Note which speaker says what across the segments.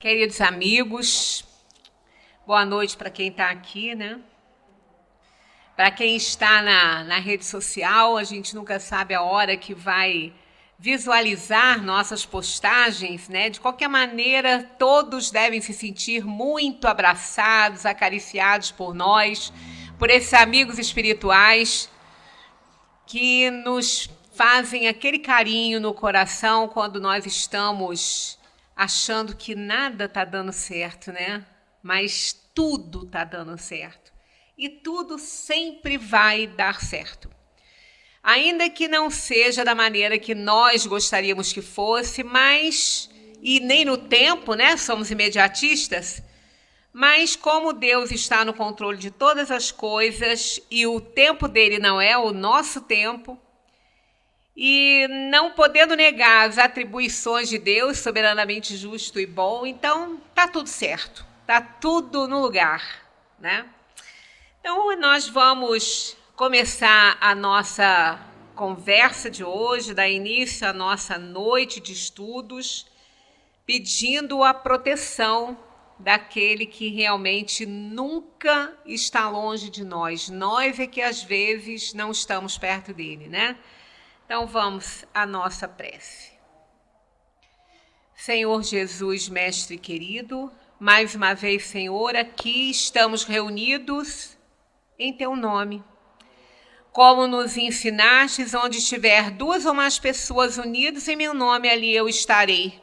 Speaker 1: Queridos amigos, boa noite para quem está aqui, né? Para quem está na rede social, a gente nunca sabe a hora que vai visualizar nossas postagens, né? De qualquer maneira, todos devem se sentir muito abraçados, acariciados por nós, por esses amigos espirituais que nos fazem aquele carinho no coração quando nós estamos achando que nada está dando certo, né? Mas tudo está dando certo. E tudo sempre vai dar certo. Ainda que não seja da maneira que nós gostaríamos que fosse, mas, e nem no tempo, né? Somos imediatistas, mas como Deus está no controle de todas as coisas e o tempo dele não é o nosso tempo, e não podendo negar as atribuições de Deus, soberanamente justo e bom, então tá tudo certo, tá tudo no lugar, né? Então nós vamos começar a nossa conversa de hoje, dar início à nossa noite de estudos, pedindo a proteção daquele que realmente nunca está longe de nós. Nós é que às vezes não estamos perto dele, né? Então vamos à nossa prece. Senhor Jesus, Mestre querido, mais uma vez, Senhor, aqui estamos reunidos em Teu nome. Como nos ensinastes, onde estiver duas ou mais pessoas unidas em meu nome, ali eu estarei.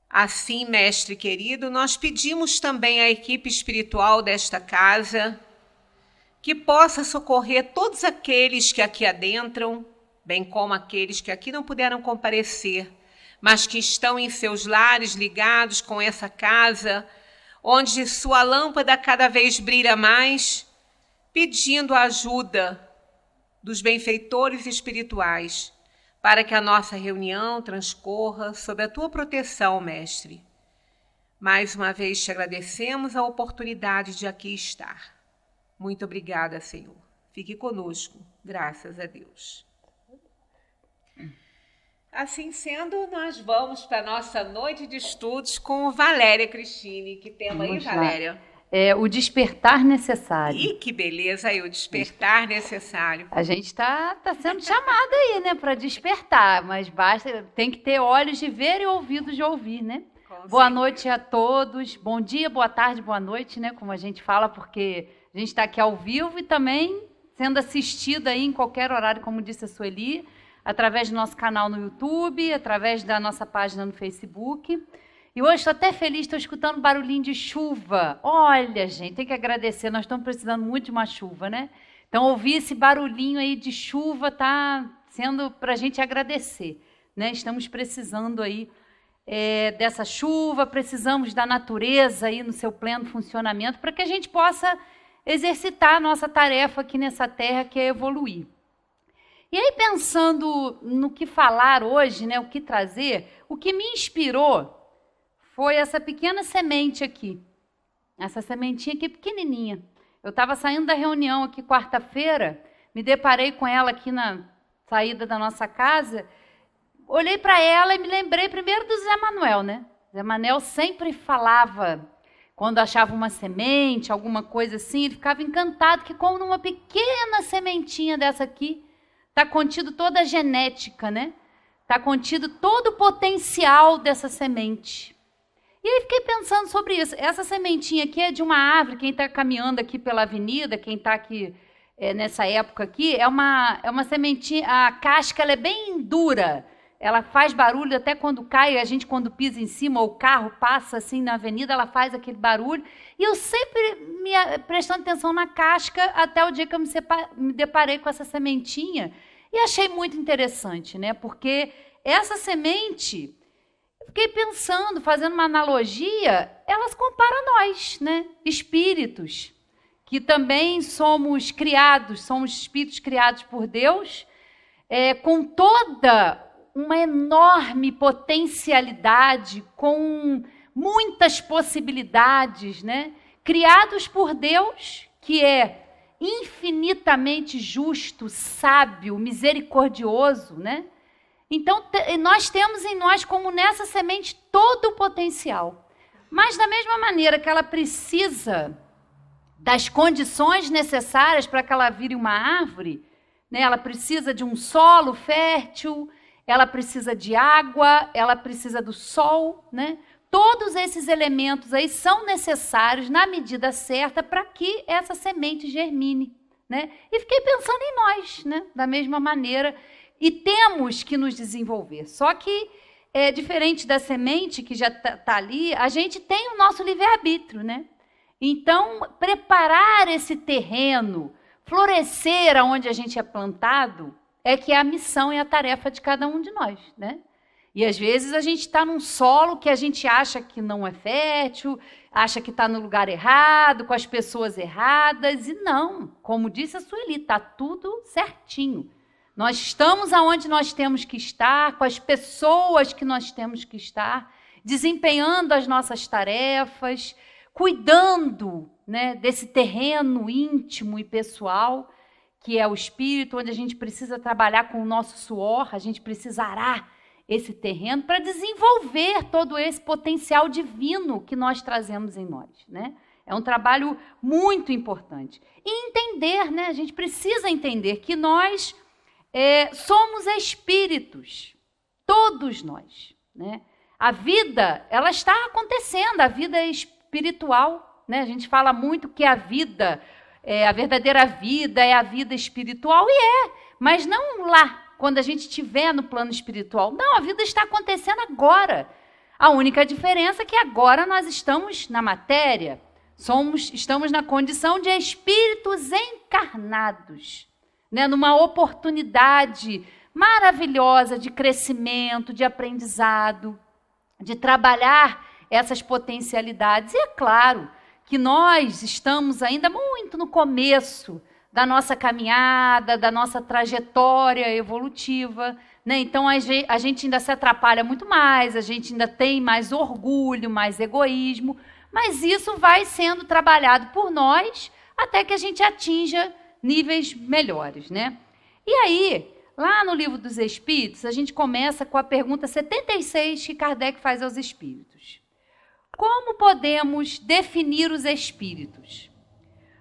Speaker 1: Assim, Mestre querido, nós pedimos também à equipe espiritual desta casa que possa socorrer todos aqueles que aqui adentram, bem como aqueles que aqui não puderam comparecer, mas que estão em seus lares ligados com essa casa, onde sua lâmpada cada vez brilha mais, pedindo a ajuda dos benfeitores espirituais, para que a nossa reunião transcorra sob a tua proteção, Mestre. Mais uma vez te agradecemos a oportunidade de aqui estar. Muito obrigada, Senhor. Fique conosco, graças a Deus. Assim sendo, nós vamos para a nossa noite de estudos com Valéria Cristine. Que tema aí, Valéria?
Speaker 2: O despertar necessário.
Speaker 1: Ih, que beleza aí, o despertar necessário.
Speaker 2: A gente está sendo chamada aí, né, para despertar, mas tem que ter olhos de ver e ouvidos de ouvir, né? Boa noite a todos, bom dia, boa tarde, boa noite, né, como a gente fala, porque a gente está aqui ao vivo e também sendo assistida aí em qualquer horário, como disse a Sueli, através do nosso canal no YouTube, através da nossa página no Facebook. E hoje estou até feliz, estou escutando barulhinho de chuva. Olha, gente, tem que agradecer, nós estamos precisando muito de uma chuva, né? Então, ouvir esse barulhinho aí de chuva está sendo para a gente agradecer, né? Estamos precisando aí dessa chuva, precisamos da natureza aí no seu pleno funcionamento para que a gente possa exercitar a nossa tarefa aqui nessa terra, que é evoluir. E aí, pensando no que falar hoje, né, o que trazer, o que me inspirou foi essa pequena semente aqui. Essa sementinha aqui pequenininha. Eu estava saindo da reunião aqui quarta-feira, me deparei com ela aqui na saída da nossa casa, olhei para ela e me lembrei primeiro do Zé Manuel, né? Zé Manuel sempre falava, quando achava uma semente, alguma coisa assim, ele ficava encantado que como numa pequena sementinha dessa aqui, está contido toda a genética, né? Está contido todo o potencial dessa semente. E aí fiquei pensando sobre isso. Essa sementinha aqui é de uma árvore, quem está caminhando aqui pela avenida, quem está aqui nessa época aqui, é uma sementinha, a casca ela é bem dura, ela faz barulho até quando cai, a gente quando pisa em cima, ou o carro passa assim na avenida, ela faz aquele barulho. E eu sempre prestando atenção na casca, até o dia que eu me deparei com essa sementinha, e achei muito interessante, né? Porque essa semente, fiquei pensando, fazendo uma analogia, elas comparam a nós, né? Espíritos, que também somos espíritos criados por Deus, com toda uma enorme potencialidade, com muitas possibilidades, né? Criados por Deus, que é infinitamente justo, sábio, misericordioso, né? Então, nós temos em nós, como nessa semente, todo o potencial. Mas da mesma maneira que ela precisa das condições necessárias para que ela vire uma árvore, né? Ela precisa de um solo fértil, ela precisa de água, ela precisa do sol, né? Todos esses elementos aí são necessários na medida certa para que essa semente germine, né? E fiquei pensando em nós, né? Da mesma maneira, e temos que nos desenvolver. Só que, diferente da semente que já está ali, a gente tem o nosso livre-arbítrio, né? Então, preparar esse terreno, florescer aonde a gente é plantado, é que é a missão e a tarefa de cada um de nós, né? E às vezes a gente está num solo que a gente acha que não é fértil, acha que está no lugar errado, com as pessoas erradas, e não. Como disse a Sueli, está tudo certinho. Nós estamos aonde nós temos que estar, com as pessoas que nós temos que estar, desempenhando as nossas tarefas, cuidando, né, desse terreno íntimo e pessoal, que é o espírito, onde a gente precisa trabalhar com o nosso suor, a gente precisa arar esse terreno para desenvolver todo esse potencial divino que nós trazemos em nós, né? É um trabalho muito importante. E entender, né? A gente precisa entender que nós somos espíritos, todos nós, né? A vida, ela está acontecendo, a vida é espiritual, né? A gente fala muito que a vida, a verdadeira vida é a vida espiritual, e mas não lá, quando a gente estiver no plano espiritual. Não, a vida está acontecendo agora. A única diferença é que agora nós estamos na matéria, estamos na condição de espíritos encarnados, né? Numa oportunidade maravilhosa de crescimento, de aprendizado, de trabalhar essas potencialidades. E é claro que nós estamos ainda muito no começo da nossa caminhada, da nossa trajetória evolutiva, né? Então a gente ainda se atrapalha muito mais, a gente ainda tem mais orgulho, mais egoísmo, mas isso vai sendo trabalhado por nós até que a gente atinja níveis melhores, né? E aí, lá no Livro dos Espíritos, a gente começa com a pergunta 76 que Kardec faz aos espíritos. Como podemos definir os espíritos?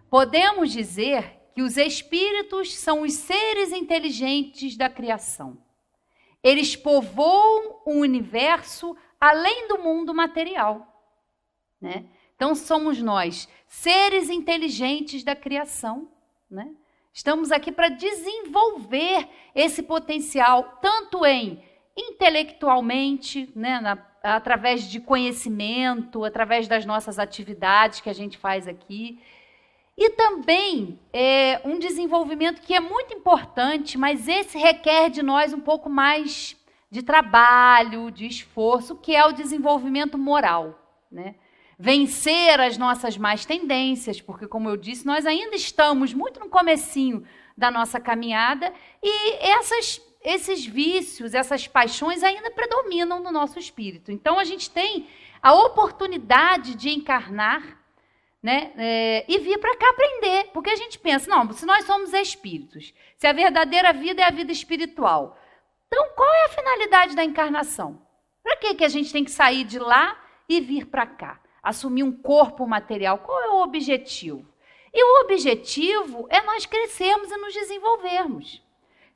Speaker 2: Podemos dizer que os espíritos são os seres inteligentes da criação. Eles povoam o universo além do mundo material, né? Então, somos nós, seres inteligentes da criação, né? Estamos aqui para desenvolver esse potencial, tanto intelectualmente, né, através de conhecimento, através das nossas atividades que a gente faz aqui, e também um desenvolvimento que é muito importante, mas esse requer de nós um pouco mais de trabalho, de esforço, que é o desenvolvimento moral, né? Vencer as nossas más tendências, porque, como eu disse, nós ainda estamos muito no comecinho da nossa caminhada e esses vícios, essas paixões ainda predominam no nosso espírito. Então, a gente tem a oportunidade de encarnar, né, e vir para cá aprender, porque a gente pensa, não, se nós somos espíritos, se a verdadeira vida é a vida espiritual, então qual é a finalidade da encarnação? Para que a gente tem que sair de lá e vir para cá? Assumir um corpo material, qual é o objetivo? E o objetivo é nós crescermos e nos desenvolvermos.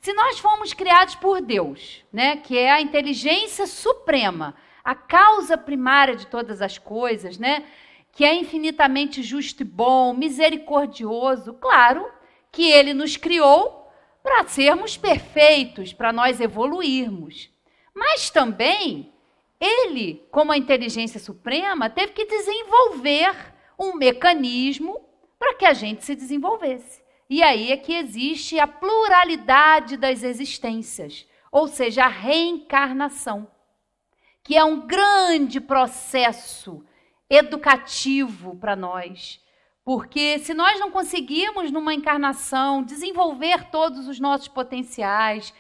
Speaker 2: Se nós fomos criados por Deus, né, que é a inteligência suprema, a causa primária de todas as coisas, né, que é infinitamente justo e bom, misericordioso, claro que Ele nos criou para sermos perfeitos, para nós evoluirmos. Mas também Ele, como a inteligência suprema, teve que desenvolver um mecanismo para que a gente se desenvolvesse. E aí é que existe a pluralidade das existências, ou seja, a reencarnação, que é um grande processo educativo para nós. Porque se nós não conseguirmos, numa encarnação, desenvolver todos os nossos potenciais,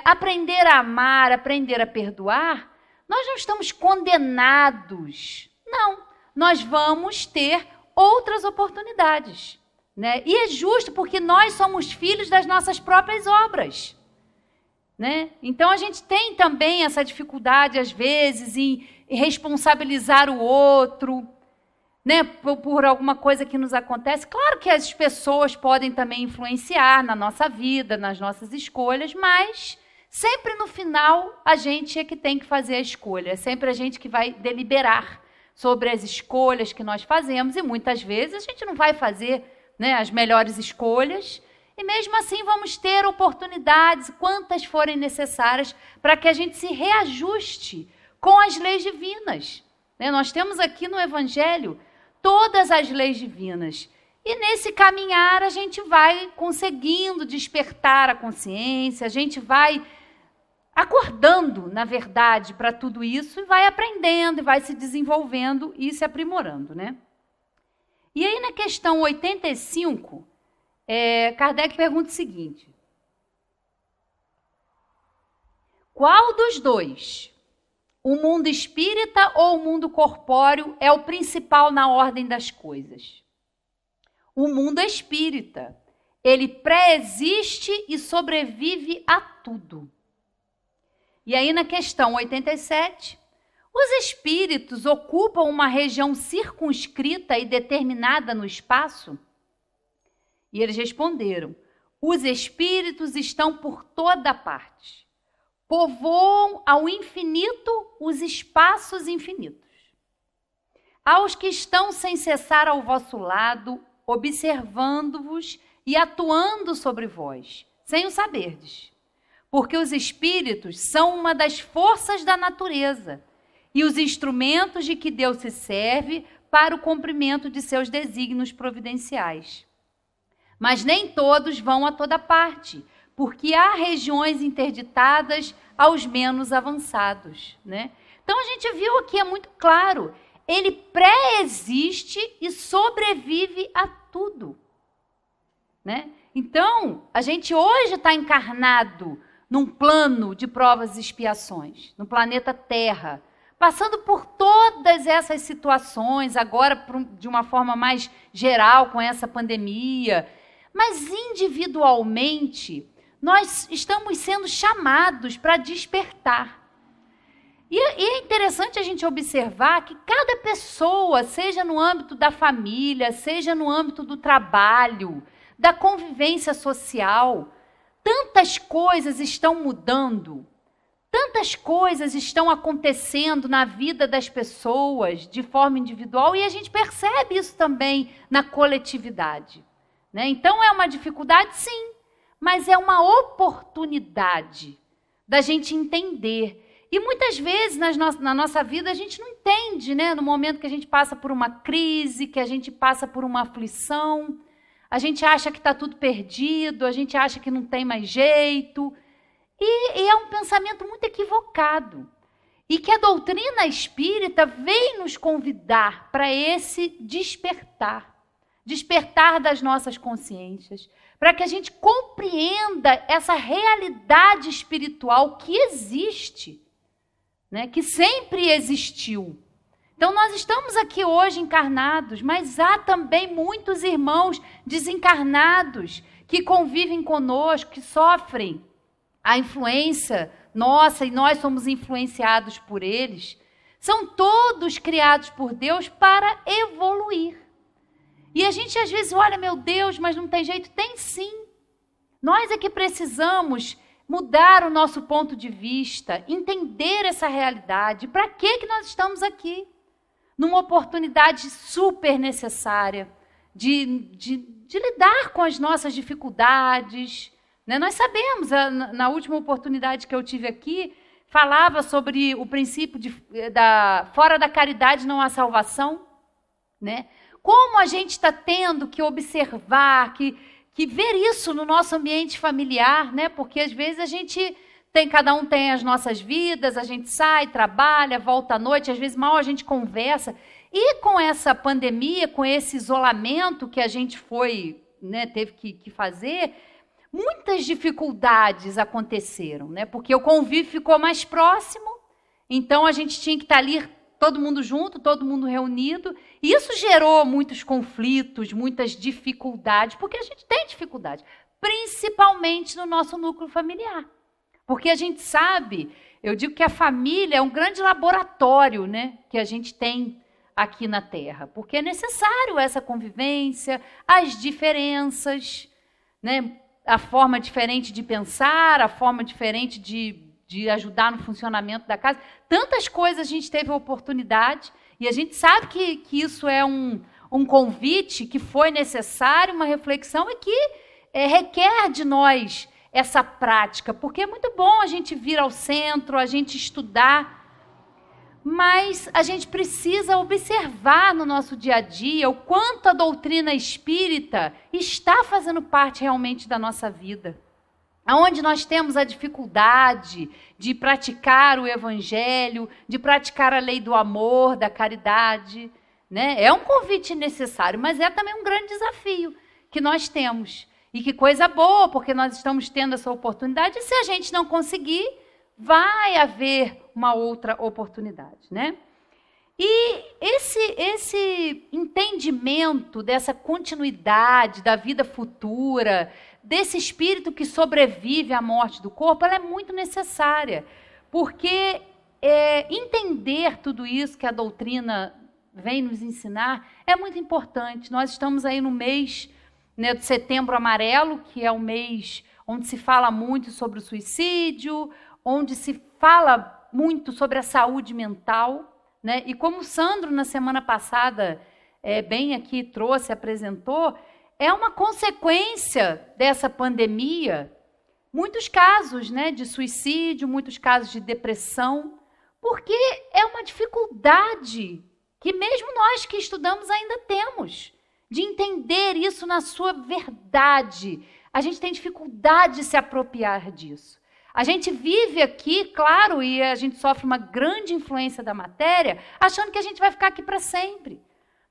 Speaker 2: aprender a amar, aprender a perdoar, nós não estamos condenados. Não, nós vamos ter outras oportunidades, né? E é justo porque nós somos filhos das nossas próprias obras. né? Então, a gente tem também essa dificuldade, às vezes, em responsabilizar o outro, né, por alguma coisa que nos acontece. Claro que as pessoas podem também influenciar na nossa vida, nas nossas escolhas, mas sempre no final a gente é que tem que fazer a escolha. É sempre a gente que vai deliberar sobre as escolhas que nós fazemos, e muitas vezes a gente não vai fazer, né, as melhores escolhas, e mesmo assim vamos ter oportunidades, quantas forem necessárias, para que a gente se reajuste com as leis divinas, né? Nós temos aqui no Evangelho todas as leis divinas. E nesse caminhar a gente vai conseguindo despertar a consciência, a gente vai acordando, na verdade, para tudo isso, e vai aprendendo, e vai se desenvolvendo e se aprimorando, né? E aí, na questão 85, Kardec pergunta o seguinte: qual dos dois, o mundo espírita ou o mundo corpóreo, é o principal na ordem das coisas? O mundo espírita, ele pré-existe e sobrevive a tudo. E aí, na questão 87, os espíritos ocupam uma região circunscrita e determinada no espaço? E eles responderam: os espíritos estão por toda parte, povoam ao infinito os espaços infinitos. Aos que estão sem cessar ao vosso lado, observando-vos e atuando sobre vós, sem o saberdes. Porque os espíritos são uma das forças da natureza e os instrumentos de que Deus se serve para o cumprimento de seus desígnios providenciais. Mas nem todos vão a toda parte, porque há regiões interditadas aos menos avançados, né? Então, a gente viu aqui, é muito claro, ele pré-existe e sobrevive a tudo, né? Então, a gente hoje está encarnado num plano de provas e expiações, no planeta Terra, passando por todas essas situações, agora de uma forma mais geral, com essa pandemia, mas individualmente, nós estamos sendo chamados para despertar. E é interessante a gente observar que cada pessoa, seja no âmbito da família, seja no âmbito do trabalho, da convivência social, tantas coisas estão mudando, tantas coisas estão acontecendo na vida das pessoas de forma individual, e a gente percebe isso também na coletividade, né? Então, é uma dificuldade, sim, mas é uma oportunidade da gente entender. E muitas vezes na nossa vida a gente não entende, né? No momento que a gente passa por uma crise, que a gente passa por uma aflição, a gente acha que está tudo perdido, a gente acha que não tem mais jeito. E é um pensamento muito equivocado. E que a doutrina espírita vem nos convidar para esse despertar das nossas consciências, para que a gente compreenda essa realidade espiritual que existe, né? Que sempre existiu. Então, nós estamos aqui hoje encarnados, mas há também muitos irmãos desencarnados que convivem conosco, que sofrem a influência nossa e nós somos influenciados por eles. São todos criados por Deus para evoluir. E a gente às vezes olha, meu Deus, mas não tem jeito. Tem sim. Nós é que precisamos mudar o nosso ponto de vista, entender essa realidade. Para que nós estamos aqui? Numa oportunidade super necessária de lidar com as nossas dificuldades, né? Nós sabemos, na última oportunidade que eu tive aqui, falava sobre o princípio fora da caridade não há salvação, né? Como a gente está tendo que observar, que ver isso no nosso ambiente familiar, né? Porque às vezes cada um tem as nossas vidas, a gente sai, trabalha, volta à noite, às vezes mal a gente conversa. E com essa pandemia, com esse isolamento que a gente teve que fazer, muitas dificuldades aconteceram, né? Porque o convívio ficou mais próximo, então a gente tinha que estar ali todo mundo junto, todo mundo reunido, e isso gerou muitos conflitos, muitas dificuldades, porque a gente tem dificuldade, principalmente no nosso núcleo familiar. Porque a gente sabe, eu digo que a família é um grande laboratório, né, que a gente tem aqui na Terra, porque é necessário essa convivência, as diferenças, né, a forma diferente de pensar, a forma diferente de ajudar no funcionamento da casa. Tantas coisas a gente teve a oportunidade, e a gente sabe que isso é um convite que foi necessário, uma reflexão e que requer de nós essa prática, porque é muito bom a gente vir ao centro, a gente estudar, mas a gente precisa observar no nosso dia a dia o quanto a doutrina espírita está fazendo parte realmente da nossa vida. Onde nós temos a dificuldade de praticar o evangelho, de praticar a lei do amor, da caridade, né? É um convite necessário, mas é também um grande desafio que nós temos. E que coisa boa, porque nós estamos tendo essa oportunidade, e se a gente não conseguir, vai haver uma outra oportunidade, né? E esse entendimento dessa continuidade da vida futura, desse espírito que sobrevive à morte do corpo, ela é muito necessária, porque entender tudo isso que a doutrina vem nos ensinar é muito importante. Nós estamos aí no mês, né, de Setembro Amarelo, que é o mês onde se fala muito sobre o suicídio, onde se fala muito sobre a saúde mental, né? E como o Sandro, na semana passada, bem aqui trouxe, apresentou, é uma consequência dessa pandemia, muitos casos, né, de suicídio, muitos casos de depressão, porque é uma dificuldade que mesmo nós que estudamos ainda temos, de entender isso na sua verdade. A gente tem dificuldade de se apropriar disso. A gente vive aqui, claro, e a gente sofre uma grande influência da matéria, achando que a gente vai ficar aqui para sempre.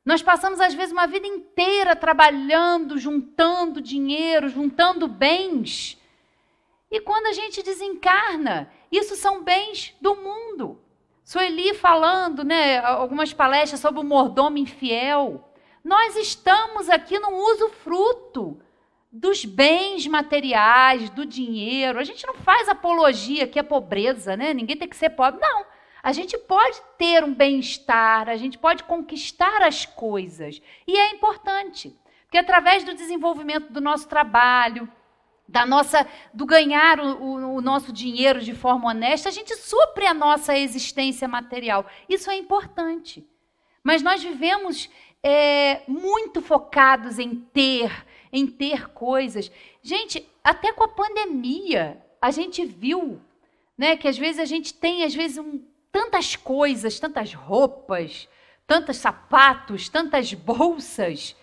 Speaker 2: Nós passamos, às vezes, uma vida inteira trabalhando, juntando dinheiro, juntando bens. E quando a gente desencarna, isso são bens do mundo. Sueli falando, né, algumas palestras sobre o mordomo infiel. Nós estamos aqui no usufruto dos bens materiais, do dinheiro. A gente não faz apologia que é pobreza, né? Ninguém tem que ser pobre. Não. A gente pode ter um bem-estar, a gente pode conquistar as coisas. E é importante, porque através do desenvolvimento do nosso trabalho, do ganhar o nosso dinheiro de forma honesta, a gente supre a nossa existência material. Isso é importante. Mas nós vivemos muito focados em ter coisas. Gente, até com a pandemia, a gente viu, né, que às vezes a gente tem tantas coisas, tantas roupas, tantos sapatos, tantas bolsas.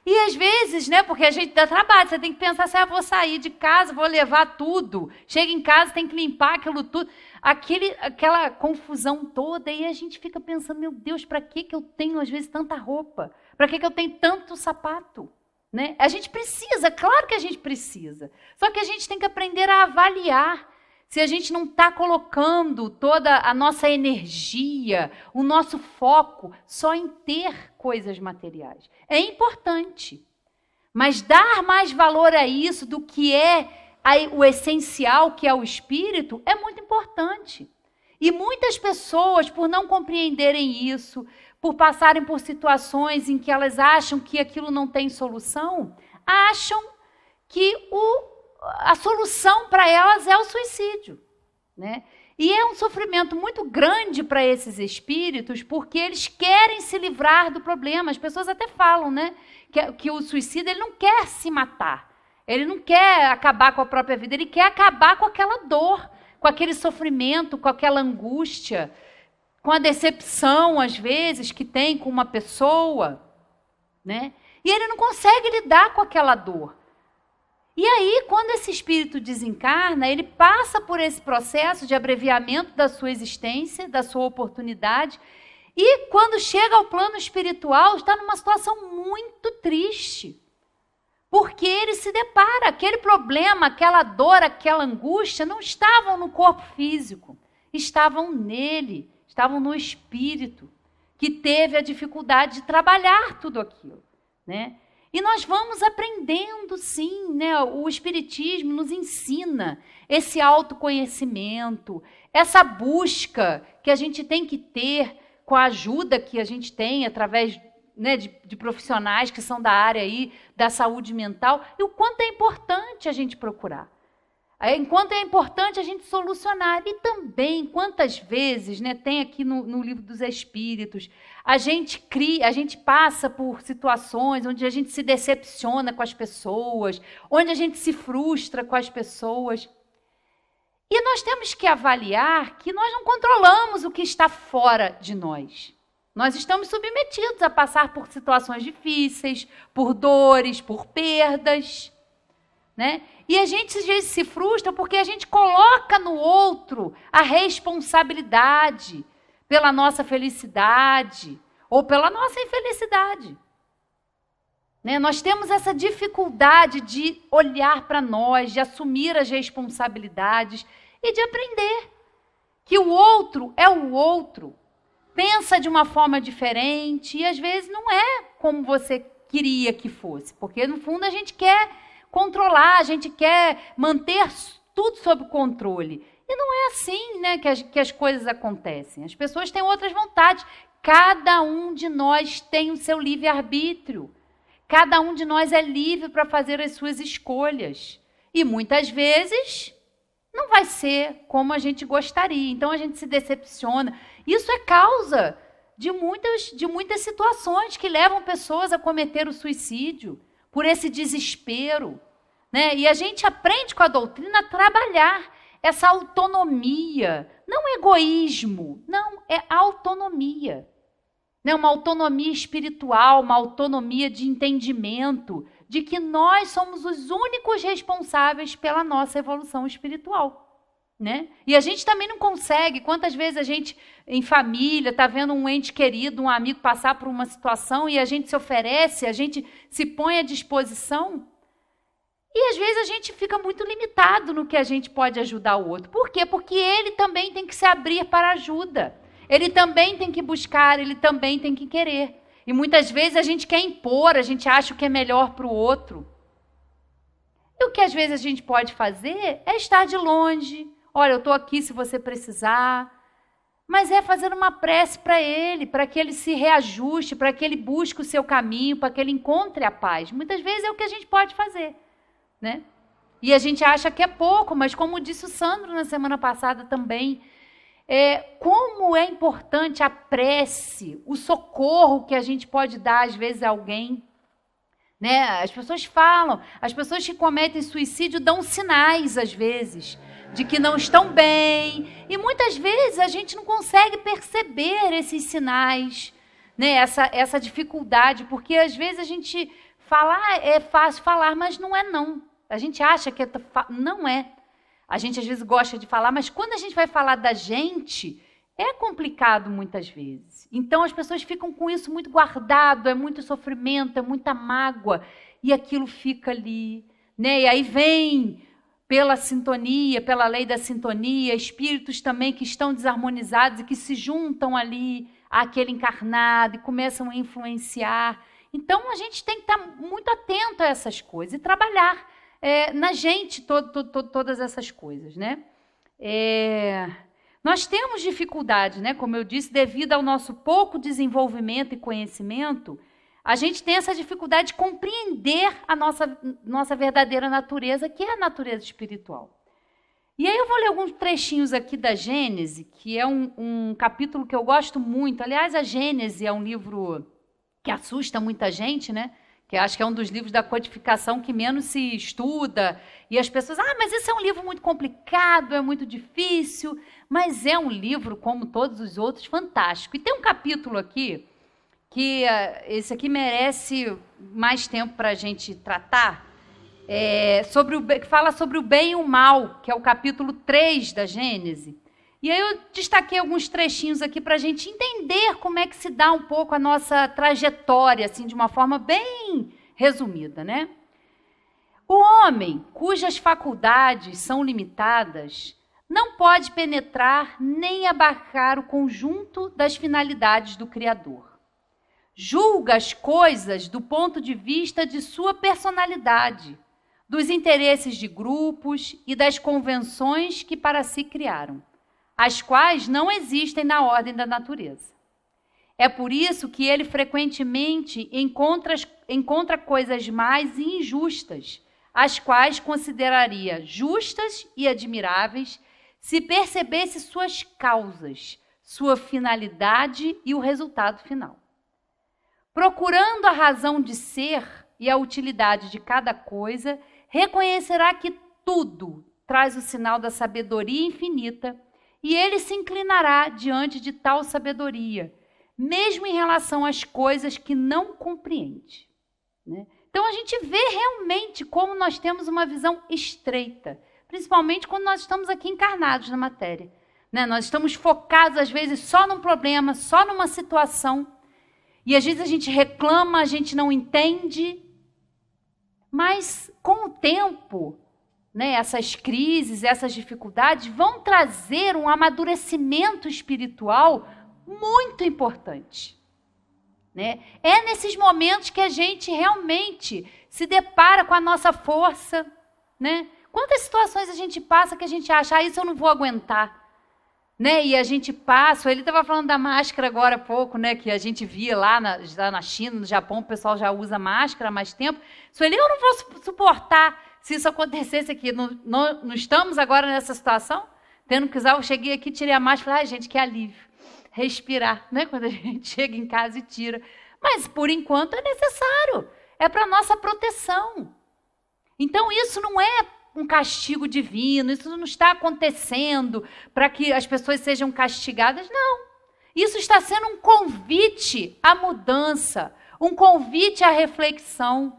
Speaker 2: E às vezes, né, porque a gente dá trabalho, você tem que pensar assim, vou sair de casa, vou levar tudo. Chega em casa, tem que limpar aquilo tudo. Aquela confusão toda, e a gente fica pensando, meu Deus, para que eu tenho às vezes tanta roupa? Para que eu tenho tanto sapato? Né? A gente precisa, claro que a gente precisa. Só que a gente tem que aprender a avaliar se a gente não está colocando toda a nossa energia, o nosso foco só em ter coisas materiais. É importante, mas dar mais valor a isso do que o essencial, que é o espírito, é muito importante. E muitas pessoas, por não compreenderem isso, por passarem por situações em que elas acham que aquilo não tem solução, acham que a solução para elas é o suicídio, né? E é um sofrimento muito grande para esses espíritos, porque eles querem se livrar do problema. As pessoas até falam, né, que o suicida ele não quer se matar, ele não quer acabar com a própria vida, ele quer acabar com aquela dor, com aquele sofrimento, com aquela angústia, com a decepção, às vezes, que tem com uma pessoa, né? E ele não consegue lidar com aquela dor. E aí, quando esse espírito desencarna, ele passa por esse processo de abreviamento da sua existência, da sua oportunidade, e quando chega ao plano espiritual, está numa situação muito triste. Porque ele se depara, aquele problema, aquela dor, aquela angústia, não estavam no corpo físico, estavam nele, estavam no espírito, que teve a dificuldade de trabalhar tudo aquilo, né? E nós vamos aprendendo, sim, né? O Espiritismo nos ensina esse autoconhecimento, essa busca que a gente tem que ter com a ajuda que a gente tem através, né, de profissionais que são da área aí da saúde mental, e o quanto é importante a gente procurar. Enquanto é importante a gente solucionar. E também, quantas vezes, né, tem aqui no Livro dos Espíritos, a gente passa por situações onde a gente se decepciona com as pessoas, onde a gente se frustra com as pessoas. E nós temos que avaliar que nós não controlamos o que está fora de nós. Nós estamos submetidos a passar por situações difíceis, por dores, por perdas, né? E a gente às vezes se frustra porque a gente coloca no outro a responsabilidade pela nossa felicidade ou pela nossa infelicidade. Né? Nós temos essa dificuldade de olhar para nós, de assumir as responsabilidades e de aprender que o outro é o outro. Pensa de uma forma diferente e às vezes não é como você queria que fosse, porque no fundo a gente quer controlar, a gente quer manter tudo sob controle. E não é assim, né, que as coisas acontecem. As pessoas têm outras vontades. Cada um de nós tem o seu livre-arbítrio. Cada um de nós é livre para fazer as suas escolhas. E muitas vezes não vai ser como a gente gostaria. Então a gente se decepciona. Isso é causa de muitas situações que levam pessoas a cometer o suicídio, por esse desespero, né? E a gente aprende com a doutrina a trabalhar essa autonomia, não egoísmo, não, é autonomia, né? Uma autonomia espiritual, uma autonomia de entendimento de que nós somos os únicos responsáveis pela nossa evolução espiritual. Né? E a gente também não consegue. Quantas vezes a gente, em família, está vendo um ente querido, um amigo passar por uma situação e a gente se oferece, a gente se põe à disposição e às vezes a gente fica muito limitado no que a gente pode ajudar o outro. Por quê? Porque ele também tem que se abrir para ajuda. Ele também tem que buscar, ele também tem que querer. E muitas vezes a gente quer impor, a gente acha o que é melhor para o outro. E o que às vezes a gente pode fazer é estar de longe. Olha, eu estou aqui se você precisar. Mas é fazer uma prece para ele, para que ele se reajuste, para que ele busque o seu caminho, para que ele encontre a paz. Muitas vezes é o que a gente pode fazer, né? E a gente acha que é pouco, mas como disse o Sandro na semana passada também, como é importante a prece, o socorro que a gente pode dar às vezes a alguém. Né? As pessoas falam, as pessoas que cometem suicídio dão sinais às vezes de que não estão bem, e muitas vezes a gente não consegue perceber esses sinais, né? Essa dificuldade, porque às vezes a gente fala, é fácil falar, mas não é não. A gente acha que não é. A gente às vezes gosta de falar, mas quando a gente vai falar da gente, é complicado muitas vezes. Então as pessoas ficam com isso muito guardado, é muito sofrimento, é muita mágoa, e aquilo fica ali, né? E aí vem, pela sintonia, pela lei da sintonia, espíritos também que estão desarmonizados e que se juntam ali àquele encarnado e começam a influenciar. Então, a gente tem que estar muito atento a essas coisas e trabalhar na gente todas essas coisas, né? Nós temos dificuldade, né? Como eu disse, devido ao nosso pouco desenvolvimento e conhecimento, a gente tem essa dificuldade de compreender a nossa verdadeira natureza, que é a natureza espiritual. E aí eu vou ler alguns trechinhos aqui da Gênese, que é um capítulo que eu gosto muito. Aliás, a Gênese é um livro que assusta muita gente, né? Que acho que é um dos livros da codificação que menos se estuda. E as pessoas, mas esse é um livro muito complicado, é muito difícil. Mas é um livro, como todos os outros, fantástico. E tem um capítulo aqui que esse aqui merece mais tempo para a gente tratar, que fala sobre o bem e o mal, que é o capítulo 3 da Gênese. E aí eu destaquei alguns trechinhos aqui para a gente entender como é que se dá um pouco a nossa trajetória, assim, de uma forma bem resumida, né? O homem, cujas faculdades são limitadas, não pode penetrar nem abarcar o conjunto das finalidades do Criador. julga as coisas do ponto de vista de sua personalidade, dos interesses de grupos e das convenções que para si criaram, as quais não existem na ordem da natureza. É por isso que ele frequentemente encontra coisas mais injustas, as quais consideraria justas e admiráveis se percebesse suas causas, sua finalidade e o resultado final. Procurando a razão de ser e a utilidade de cada coisa, reconhecerá que tudo traz o sinal da sabedoria infinita e ele se inclinará diante de tal sabedoria, mesmo em relação às coisas que não compreende. Né? Então, a gente vê realmente como nós temos uma visão estreita, principalmente quando nós estamos aqui encarnados na matéria. Né? Nós estamos focados, às vezes, só num problema, só numa situação, e às vezes a gente reclama, a gente não entende, mas com o tempo, né, essas crises, essas dificuldades vão trazer um amadurecimento espiritual muito importante. Né? É nesses momentos que a gente realmente se depara com a nossa força. Né? Quantas situações a gente passa que a gente acha, isso eu não vou aguentar. Né? E a gente passa, ele estava falando da máscara agora há pouco, né? Que a gente via lá na China, no Japão, o pessoal já usa máscara há mais tempo. Sueli, eu não vou suportar se isso acontecesse aqui. Não estamos agora nessa situação? Tendo que usar, eu cheguei aqui, tirei a máscara e falei, ai, gente, que alívio. Respirar, né? Quando a gente chega em casa e tira. Mas, por enquanto, é necessário. É para a nossa proteção. Então, isso não é um castigo divino, isso não está acontecendo para que as pessoas sejam castigadas, não. Isso está sendo um convite à mudança, um convite à reflexão.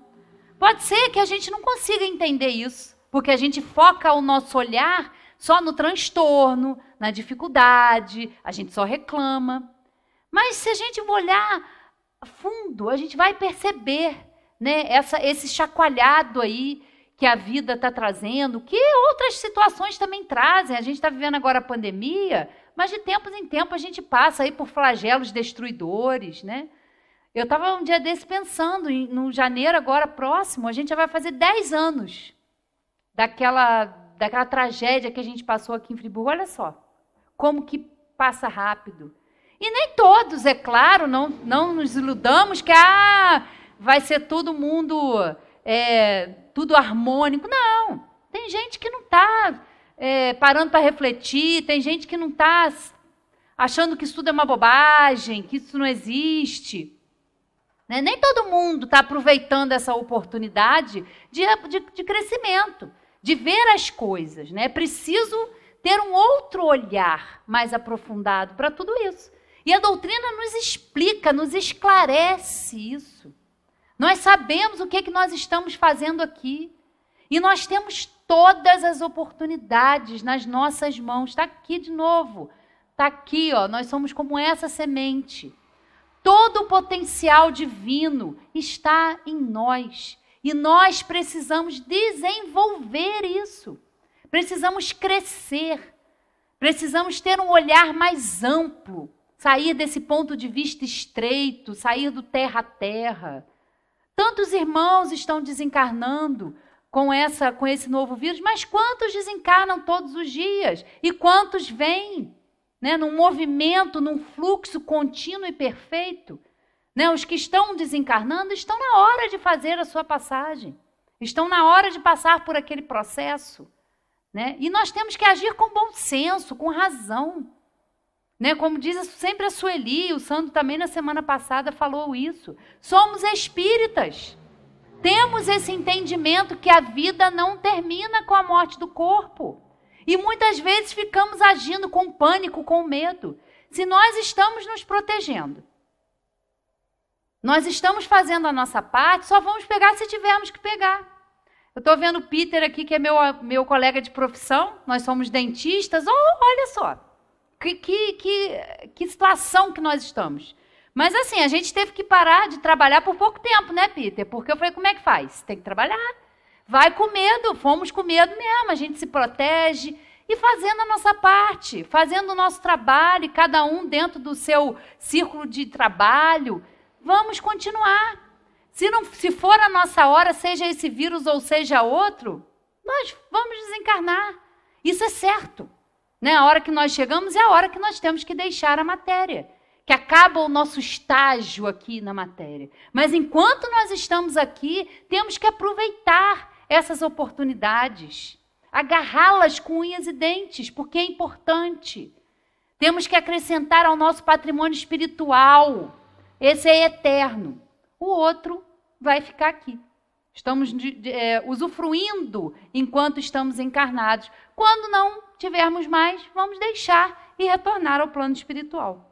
Speaker 2: Pode ser que a gente não consiga entender isso, porque a gente foca o nosso olhar só no transtorno, na dificuldade, a gente só reclama. Mas se a gente olhar a fundo, a gente vai perceber, né, esse chacoalhado aí que a vida está trazendo, que outras situações também trazem. A gente está vivendo agora a pandemia, mas de tempos em tempos a gente passa aí por flagelos destruidores, né? Eu estava um dia desse pensando, no janeiro agora próximo, a gente já vai fazer 10 anos daquela tragédia que a gente passou aqui em Friburgo. Olha só, como que passa rápido. E nem todos, é claro, não nos iludamos que vai ser todo mundo... tudo harmônico. Não, tem gente que não está parando para refletir, tem gente que não está achando que isso tudo é uma bobagem, que isso não existe. Né? Nem todo mundo está aproveitando essa oportunidade de crescimento, de ver as coisas. Né? É preciso ter um outro olhar mais aprofundado para tudo isso. E a doutrina nos explica, nos esclarece isso. Nós sabemos o que nós estamos fazendo aqui. E nós temos todas as oportunidades nas nossas mãos. Está aqui de novo. Está aqui, ó. Nós somos como essa semente. Todo o potencial divino está em nós. E nós precisamos desenvolver isso. Precisamos crescer. Precisamos ter um olhar mais amplo. Sair desse ponto de vista estreito. Sair do terra a terra. Tantos irmãos estão desencarnando com esse novo vírus, mas quantos desencarnam todos os dias? E quantos vêm, né, num movimento, num fluxo contínuo e perfeito? Né, os que estão desencarnando estão na hora de fazer a sua passagem. Estão na hora de passar por aquele processo. Né? E nós temos que agir com bom senso, com razão. Né? Como diz sempre a Sueli, o Sandro também na semana passada falou isso. Somos espíritas. Temos esse entendimento que a vida não termina com a morte do corpo. E muitas vezes ficamos agindo com pânico, com medo. Se nós estamos nos protegendo, nós estamos fazendo a nossa parte, só vamos pegar se tivermos que pegar. Eu estou vendo o Peter aqui, que é meu colega de profissão. Nós somos dentistas. Olha só. Que situação que nós estamos. Mas assim, a gente teve que parar de trabalhar por pouco tempo, né, Peter? Porque eu falei, como é que faz? Tem que trabalhar. Vai com medo, fomos com medo mesmo. A gente se protege e fazendo a nossa parte, fazendo o nosso trabalho, cada um dentro do seu círculo de trabalho, vamos continuar. Se for a nossa hora, seja esse vírus ou seja outro, nós vamos desencarnar. Isso é certo. Né? A hora que nós chegamos é a hora que nós temos que deixar a matéria, que acaba o nosso estágio aqui na matéria. Mas enquanto nós estamos aqui, temos que aproveitar essas oportunidades, agarrá-las com unhas e dentes, porque é importante. Temos que acrescentar ao nosso patrimônio espiritual. Esse é eterno. O outro vai ficar aqui. Estamos usufruindo enquanto estamos encarnados. Quando não tivermos mais, vamos deixar e retornar ao plano espiritual.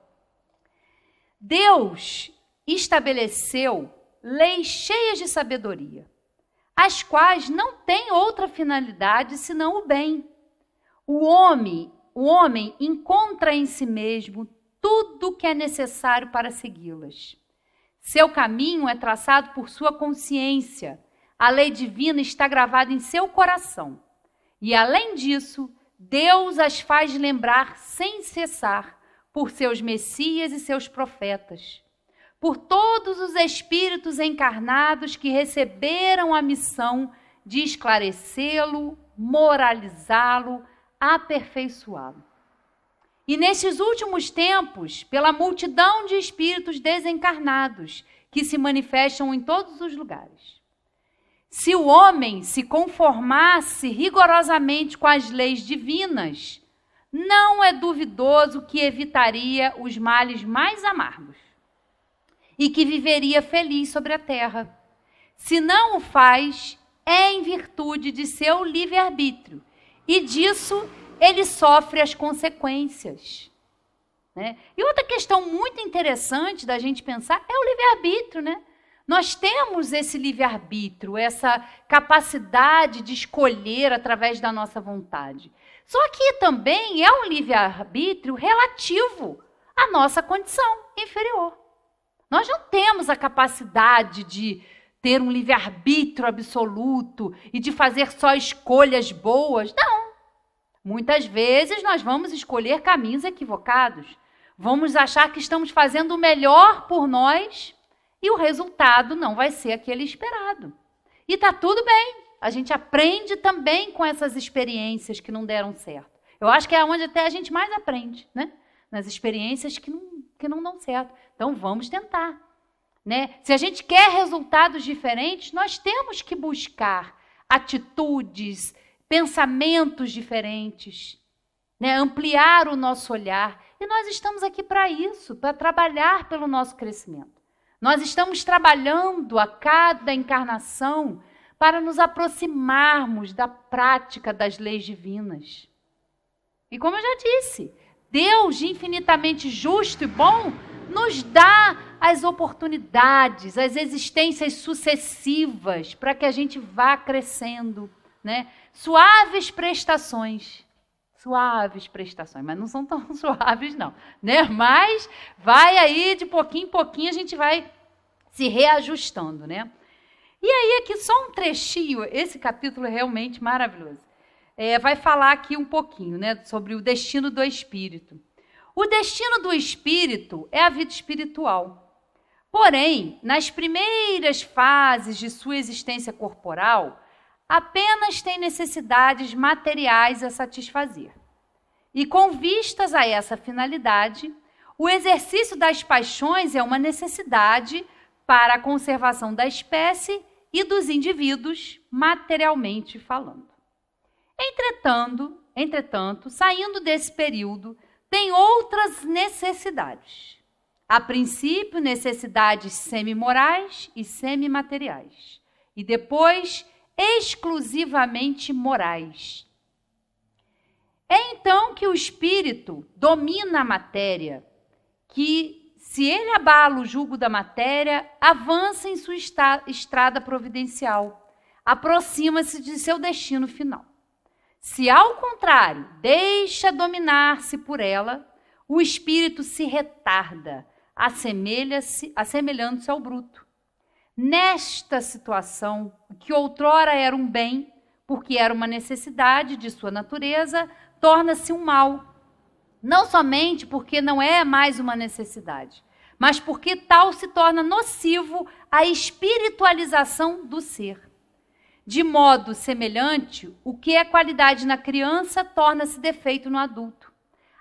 Speaker 2: Deus estabeleceu leis cheias de sabedoria, as quais não têm outra finalidade senão o bem. O homem encontra em si mesmo tudo o que é necessário para segui-las. Seu caminho é traçado por sua consciência. A lei divina está gravada em seu coração. E, além disso, Deus as faz lembrar sem cessar por seus messias e seus profetas, por todos os espíritos encarnados que receberam a missão de esclarecê-lo, moralizá-lo, aperfeiçoá-lo. E nestes últimos tempos, pela multidão de espíritos desencarnados que se manifestam em todos os lugares. Se o homem se conformasse rigorosamente com as leis divinas, não é duvidoso que evitaria os males mais amargos e que viveria feliz sobre a terra. Se não o faz, é em virtude de seu livre-arbítrio, e disso ele sofre as consequências. Né? E outra questão muito interessante da gente pensar é o livre-arbítrio, né? Nós temos esse livre-arbítrio, essa capacidade de escolher através da nossa vontade. Só que também é um livre-arbítrio relativo à nossa condição inferior. Nós não temos a capacidade de ter um livre-arbítrio absoluto e de fazer só escolhas boas. Não. Muitas vezes nós vamos escolher caminhos equivocados. Vamos achar que estamos fazendo o melhor por nós e o resultado não vai ser aquele esperado. E está tudo bem. A gente aprende também com essas experiências que não deram certo. Eu acho que é onde até a gente mais aprende, né? Nas experiências que não dão certo. Então, vamos tentar. Né? Se a gente quer resultados diferentes, nós temos que buscar atitudes, pensamentos diferentes, né? Ampliar o nosso olhar. E nós estamos aqui para isso, para trabalhar pelo nosso crescimento. Nós estamos trabalhando a cada encarnação para nos aproximarmos da prática das leis divinas. E como eu já disse, Deus, infinitamente justo e bom, nos dá as oportunidades, as existências sucessivas para que a gente vá crescendo, né? Suaves prestações, mas não são tão suaves não, né? Mas vai aí de pouquinho em pouquinho a gente vai se reajustando, né? E aí aqui só um trechinho, esse capítulo é realmente maravilhoso. Vai falar aqui um pouquinho, né, sobre o destino do espírito. O destino do espírito é a vida espiritual. Porém, nas primeiras fases de sua existência corporal, apenas tem necessidades materiais a satisfazer. E com vistas a essa finalidade, o exercício das paixões é uma necessidade para a conservação da espécie e dos indivíduos, materialmente falando. Entretanto, saindo desse período, tem outras necessidades. A princípio, necessidades semi-morais e semi-materiais. E depois, exclusivamente morais. É então que o espírito domina a matéria, que, se ele abala o jugo da matéria, avança em sua estrada providencial, aproxima-se de seu destino final. Se, ao contrário, deixa dominar-se por ela, o espírito se retarda, assemelhando-se ao bruto. Nesta situação, o que outrora era um bem, porque era uma necessidade de sua natureza, torna-se um mal. Não somente porque não é mais uma necessidade, mas porque tal se torna nocivo à espiritualização do ser. De modo semelhante, o que é qualidade na criança torna-se defeito no adulto.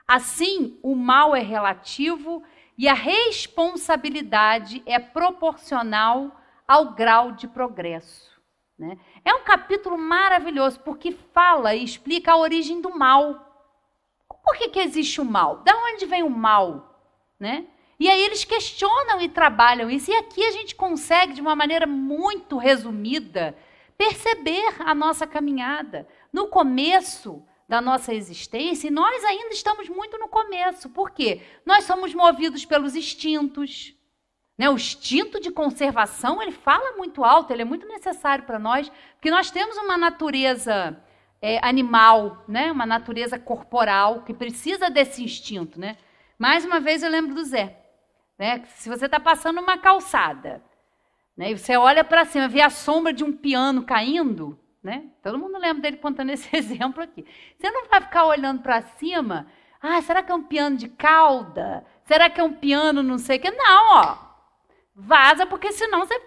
Speaker 2: Assim, o mal é relativo e a responsabilidade é proporcional ao grau de progresso. Né? É um capítulo maravilhoso, porque fala e explica a origem do mal. Por que existe o mal? Da onde vem o mal? Né? E aí eles questionam e trabalham isso. E aqui a gente consegue, de uma maneira muito resumida, perceber a nossa caminhada. No começo da nossa existência, e nós ainda estamos muito no começo. Por quê? Nós somos movidos pelos instintos. Né? O instinto de conservação, ele fala muito alto, ele é muito necessário para nós, porque nós temos uma natureza animal, né? Uma natureza corporal, que precisa desse instinto. Né? Mais uma vez eu lembro do Zé. Né? Se você está passando uma calçada, né? E você olha para cima, vê a sombra de um piano caindo, né? Todo mundo lembra dele contando esse exemplo aqui. Você não vai ficar olhando para cima, será que é um piano de cauda? Será que é um piano não sei o que? Não, ó. Vaza, porque senão você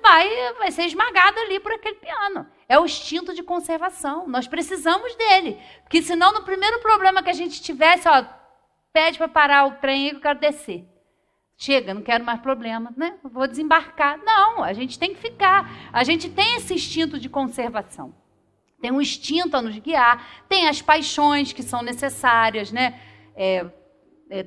Speaker 2: vai ser esmagado ali por aquele piano. É o instinto de conservação. Nós precisamos dele. Porque senão, no primeiro problema que a gente tivesse, pede para parar o trem aí que eu quero descer. Chega, não quero mais problema, né? Vou desembarcar. Não, a gente tem que ficar. A gente tem esse instinto de conservação. Tem um instinto a nos guiar, tem as paixões que são necessárias, né?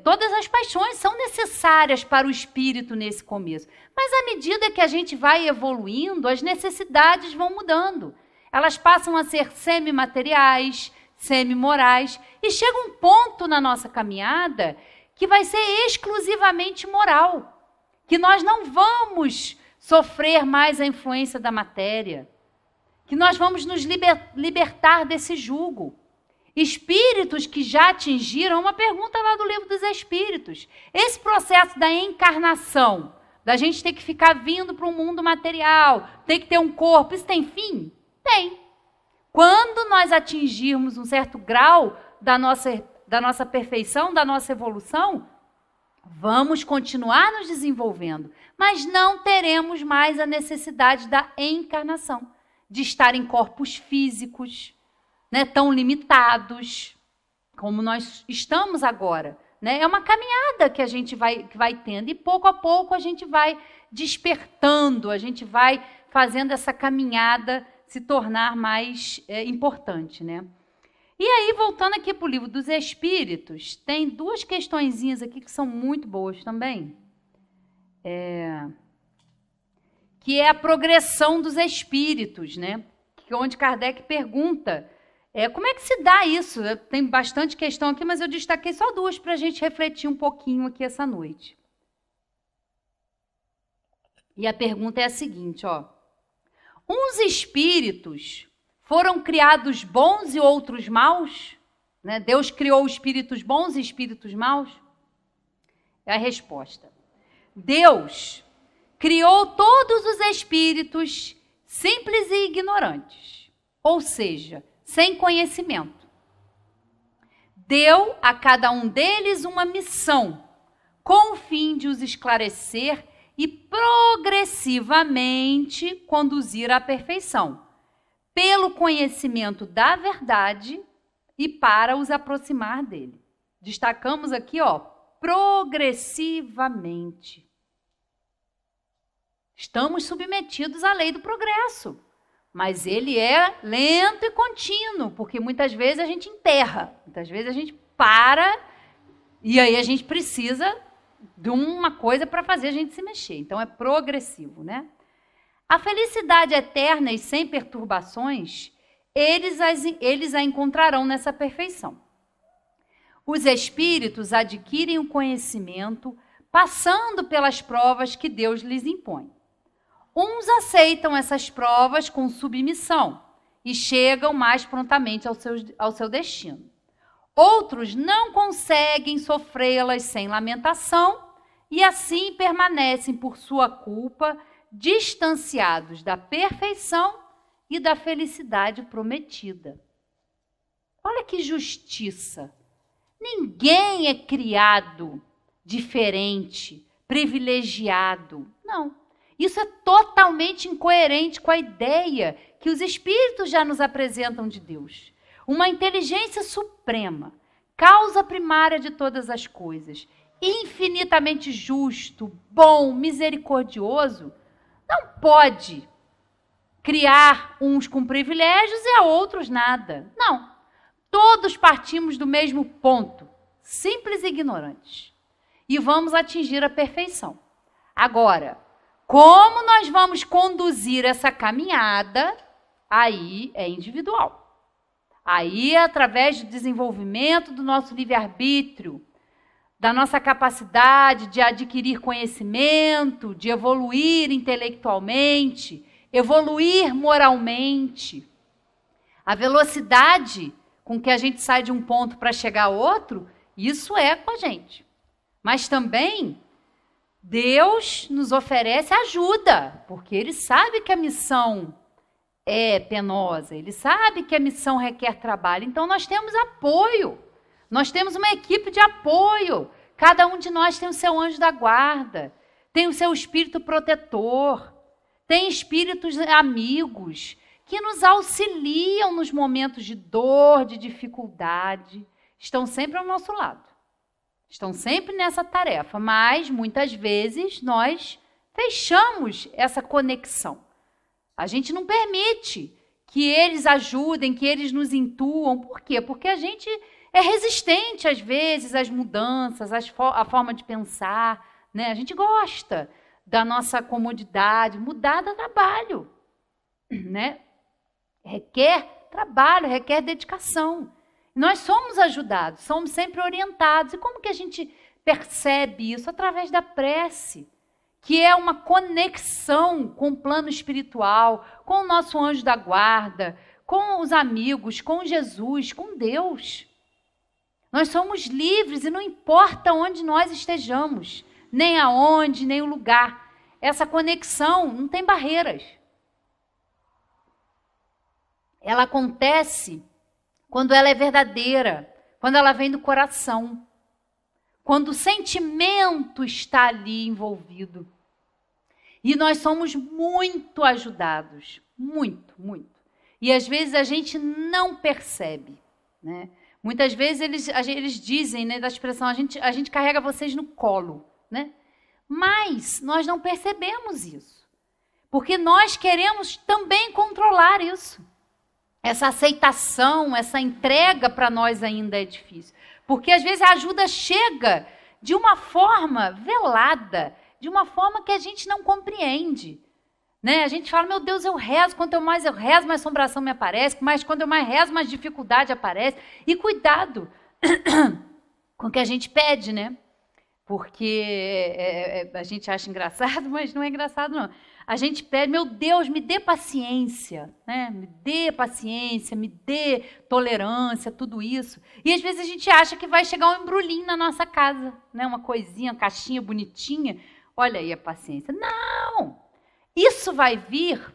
Speaker 2: Todas as paixões são necessárias para o espírito nesse começo. Mas à medida que a gente vai evoluindo, as necessidades vão mudando. Elas passam a ser semi-materiais, semi-morais, e chega um ponto na nossa caminhada que vai ser exclusivamente moral, que nós não vamos sofrer mais a influência da matéria, que nós vamos nos libertar desse jugo. Espíritos que já atingiram, uma pergunta lá do Livro dos Espíritos, esse processo da encarnação, da gente ter que ficar vindo para um mundo material, tem que ter um corpo, isso tem fim? Tem. Quando nós atingirmos um certo grau da nossa perfeição, da nossa evolução, vamos continuar nos desenvolvendo, mas não teremos mais a necessidade da encarnação, de estar em corpos físicos, né, tão limitados como nós estamos agora. Né? É uma caminhada que a gente vai tendo, e pouco a pouco a gente vai despertando, a gente vai fazendo essa caminhada se tornar mais importante. Né? E aí, voltando aqui para o Livro dos Espíritos, tem duas questõezinhas aqui que são muito boas também. Que é a progressão dos espíritos, né? Onde Kardec pergunta como é que se dá isso? Tem bastante questão aqui, mas eu destaquei só duas para a gente refletir um pouquinho aqui essa noite. E a pergunta é a seguinte, uns espíritos foram criados bons e outros maus? Né? Deus criou espíritos bons e espíritos maus? É a resposta. Deus criou todos os espíritos simples e ignorantes, ou seja, sem conhecimento. Deu a cada um deles uma missão, com o fim de os esclarecer e progressivamente conduzir à perfeição, pelo conhecimento da verdade e para os aproximar dele. Destacamos aqui, progressivamente. Estamos submetidos à lei do progresso, mas ele é lento e contínuo, porque muitas vezes a gente enterra, muitas vezes a gente para e aí a gente precisa de uma coisa para fazer a gente se mexer. Então é progressivo, né? A felicidade eterna e sem perturbações, eles a encontrarão nessa perfeição. Os espíritos adquirem o conhecimento passando pelas provas que Deus lhes impõe. Uns aceitam essas provas com submissão e chegam mais prontamente ao seu destino. Outros não conseguem sofrê-las sem lamentação e assim permanecem por sua culpa distanciados da perfeição e da felicidade prometida. Olha que justiça! Ninguém é criado diferente privilegiado. Não. Isso é totalmente incoerente com a ideia que os Espíritos já nos apresentam de Deus. Uma inteligência suprema, causa primária de todas as coisas, infinitamente justo, bom, misericordioso, não pode criar uns com privilégios e a outros nada. Não. Todos partimos do mesmo ponto, simples e ignorantes. E vamos atingir a perfeição. Agora, como nós vamos conduzir essa caminhada, aí é individual. Aí é através do desenvolvimento do nosso livre-arbítrio, da nossa capacidade de adquirir conhecimento, de evoluir intelectualmente, evoluir moralmente. A velocidade com que a gente sai de um ponto para chegar a outro, isso é com a gente. Mas também Deus nos oferece ajuda, porque Ele sabe que a missão é penosa, Ele sabe que a missão requer trabalho. Então nós temos apoio, nós temos uma equipe de apoio. Cada um de nós tem o seu anjo da guarda, tem o seu espírito protetor, tem espíritos amigos que nos auxiliam nos momentos de dor, de dificuldade, estão sempre ao nosso lado. Estão sempre nessa tarefa, mas muitas vezes nós fechamos essa conexão. A gente não permite que eles ajudem, que eles nos intuam. Por quê? Porque a gente é resistente, às vezes, às mudanças, à forma de pensar, né? A gente gosta da nossa comodidade. Mudar dá trabalho, né? Requer trabalho, requer dedicação. Nós somos ajudados, somos sempre orientados. E como que a gente percebe isso? Através da prece, que é uma conexão com o plano espiritual, com o nosso anjo da guarda, com os amigos, com Jesus, com Deus. Nós somos livres e não importa onde nós estejamos, nem aonde, nem o lugar. Essa conexão não tem barreiras. Ela acontece quando ela é verdadeira, quando ela vem do coração, quando o sentimento está ali envolvido. E nós somos muito ajudados, muito, muito. E às vezes a gente não percebe, né? Muitas vezes eles dizem, né, da expressão, a gente carrega vocês no colo, né? Mas nós não percebemos isso, porque nós queremos também controlar isso. Essa aceitação, essa entrega para nós ainda é difícil. Porque às vezes a ajuda chega de uma forma velada, de uma forma que a gente não compreende. Né? A gente fala, meu Deus, eu rezo, quanto mais eu rezo, mais assombração me aparece, mas quando eu mais rezo, mais dificuldade aparece. E cuidado com o que a gente pede, né? Porque a gente acha engraçado, mas não é engraçado, não. A gente pede, meu Deus, me dê paciência, né? Me dê paciência, me dê tolerância, tudo isso. E às vezes a gente acha que vai chegar um embrulhinho na nossa casa, né? Uma coisinha, uma caixinha bonitinha. Olha aí a paciência. Não! Isso vai vir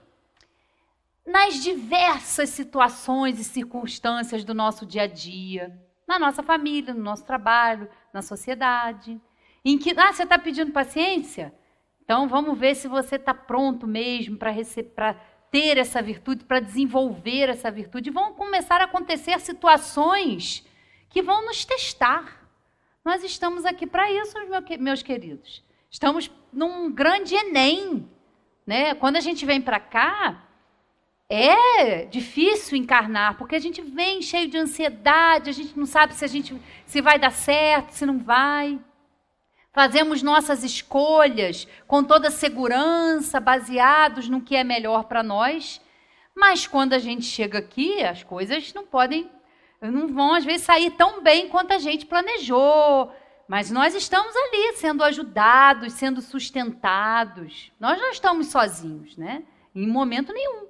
Speaker 2: nas diversas situações e circunstâncias do nosso dia a dia, na nossa família, no nosso trabalho, na sociedade. Em que, você está pedindo paciência? Então, vamos ver se você está pronto mesmo para ter essa virtude, para desenvolver essa virtude. E vão começar a acontecer situações que vão nos testar. Nós estamos aqui para isso, meus queridos. Estamos num grande Enem. Né? Quando a gente vem para cá, é difícil encarnar, porque a gente vem cheio de ansiedade, a gente não sabe se vai dar certo, se não vai. Fazemos nossas escolhas com toda segurança, baseados no que é melhor para nós. Mas quando a gente chega aqui, as coisas não vão às vezes sair tão bem quanto a gente planejou. Mas nós estamos ali sendo ajudados, sendo sustentados. Nós não estamos sozinhos, né? Em momento nenhum.